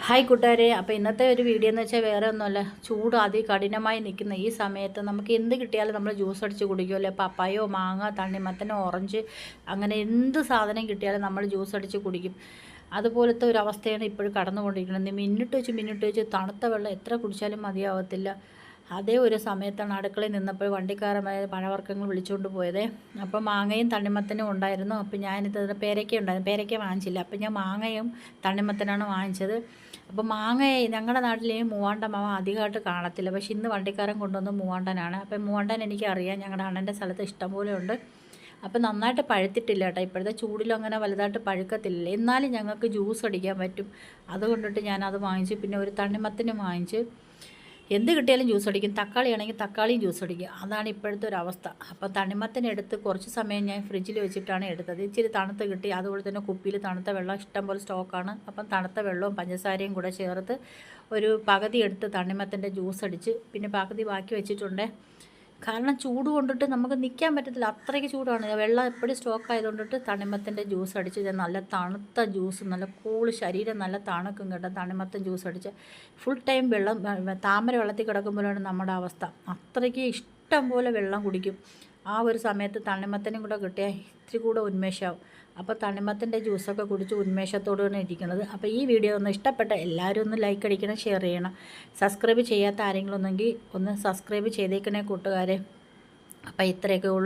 Hi കൂട്ടുകാരെ, അപ്പോൾ ഇന്നത്തെ ഒരു വീഡിയോ എന്ന് വെച്ചാൽ വേറെ ഒന്നുമല്ല, ചൂട് അതികഠിനമായി നിൽക്കുന്ന ഈ സമയത്ത് നമുക്ക് എന്ത് കിട്ടിയാലും നമ്മൾ ജ്യൂസ് അടിച്ച് കുടിക്കുമല്ലോ. പപ്പായോ മാങ്ങ തണ്ണിമത്തനോ ഓറഞ്ച് അങ്ങനെ എന്ത് സാധനം കിട്ടിയാലും നമ്മൾ ജ്യൂസ് അടിച്ച് കുടിക്കും. അതുപോലത്തെ ഒരു അവസ്ഥയാണ് ഇപ്പോഴും കടന്നുകൊണ്ടിരിക്കുന്നത്. മിനിറ്റ് വെച്ച് തണുത്ത വെള്ളം എത്ര കുടിച്ചാലും മതിയാവത്തില്ല. അതേ ഒരു സമയത്താണ് അടുക്കളയിൽ നിന്നപ്പോൾ വണ്ടിക്കാരമായ പഴവർഗ്ഗങ്ങൾ വിളിച്ചുകൊണ്ട് പോയത്. അപ്പോൾ മാങ്ങയും തണ്ണിമത്തനും ഉണ്ടായിരുന്നു. അപ്പോൾ ഞാനിത് പേരയ്ക്ക ഉണ്ടായിരുന്നു, പേരയ്ക്ക വാങ്ങിച്ചില്ല. അപ്പോൾ ഞാൻ മാങ്ങയും തണ്ണിമത്തനാണ് വാങ്ങിച്ചത്. അപ്പോൾ മാങ്ങ ഞങ്ങളുടെ നാട്ടിൽ മൂവാണ്ട മാങ്ങ അധികമായിട്ട് കാണത്തില്ല, പക്ഷെ ഇന്ന് വണ്ടിക്കാരൻ കൊണ്ടുവന്ന് മൂവാണ്ടനാണ്. അപ്പം മൂവാണ്ടൻ എനിക്കറിയാം, ഞങ്ങളുടെ അണ്ണൻ്റെ സ്ഥലത്ത് ഇഷ്ടംപോലെ ഉണ്ട്. അപ്പം നന്നായിട്ട് പഴുത്തിട്ടില്ല കേട്ടോ, ഇപ്പോഴത്തെ ചൂടിലും അങ്ങനെ വലുതായിട്ട് പഴുക്കത്തില്ല. എന്നാലും ഞങ്ങൾക്ക് ജ്യൂസ് അടിക്കാൻ പറ്റും. അതുകൊണ്ടിട്ട് ഞാനത് വാങ്ങിച്ചു. പിന്നെ ഒരു തണ്ണിമത്തനും വാങ്ങിച്ച്. എന്ത് കിട്ടിയാലും ജ്യൂസ് അടിക്കും. തക്കാളി ആണെങ്കിൽ തക്കാളിയും ജ്യൂസ് അടിക്കും. അതാണ് ഇപ്പോഴത്തെ ഒരു അവസ്ഥ. അപ്പോൾ തണ്ണിമത്തനെടുത്ത് കുറച്ച് സമയം ഞാൻ ഫ്രിഡ്ജിൽ വെച്ചിട്ടാണ് എടുത്തത്. ഇച്ചിരി തണുത്ത് കിട്ടി. അതുപോലെ തന്നെ കുപ്പിയിൽ തണുത്ത വെള്ളം ഇഷ്ടംപോലെ സ്റ്റോക്കാണ്. അപ്പം തണുത്ത വെള്ളവും പഞ്ചസാരയും കൂടെ ചേർത്ത് ഒരു പകുതി എടുത്ത് തണ്ണിമത്തൻ്റെ ജ്യൂസ് അടിച്ച് പിന്നെ പകുതി ബാക്കി വെച്ചിട്ടുണ്ട്. കാരണം ചൂട് കൊണ്ടിട്ട് നമുക്ക് നിൽക്കാൻ പറ്റത്തില്ല, അത്രയ്ക്ക് ചൂടാണ്. വെള്ളം എപ്പോഴും സ്റ്റോക്ക് ആയതുകൊണ്ടിട്ട് തണ്ണിമത്തൻ്റെ ജ്യൂസ് അടിച്ച് നല്ല തണുത്ത ജ്യൂസ്, നല്ല കൂള്, ശരീരം നല്ല തണുക്കും കേട്ടോ. തണ്ണിമത്തൻ ജ്യൂസ് അടിച്ച് ഫുൾ ടൈം വെള്ളം, താമര വെള്ളത്തിൽ കിടക്കുമ്പോഴാണ് നമ്മുടെ അവസ്ഥ. അത്രയ്ക്ക് ഇഷ്ടം പോലെ വെള്ളം കുടിക്കും. ആ ഒരു സമയത്ത് തണ്ണിമത്തനും കൂടെ കിട്ടിയാൽ ഇത്തിരി കൂടെ ഉന്മേഷമാവും. അപ്പോൾ തണ്ണിമത്തൻ്റെ ജ്യൂസൊക്കെ കുടിച്ച് ഉന്മേഷത്തോടുകൂടെ ഇരിക്കുന്നത്. അപ്പോൾ ഈ വീഡിയോ ഒന്ന് ഇഷ്ടപ്പെട്ട എല്ലാവരും ഒന്ന് ലൈക്ക് അടിക്കണം, ഷെയർ ചെയ്യണം. സബ്സ്ക്രൈബ് ചെയ്യാത്ത ആരെങ്കിലും ഒന്നെങ്കിൽ ഒന്ന് സബ്സ്ക്രൈബ് ചെയ്തേക്കണേ കൂട്ടുകാരെ. അപ്പോൾ ഇത്രയൊക്കെ ഉള്ളൂ.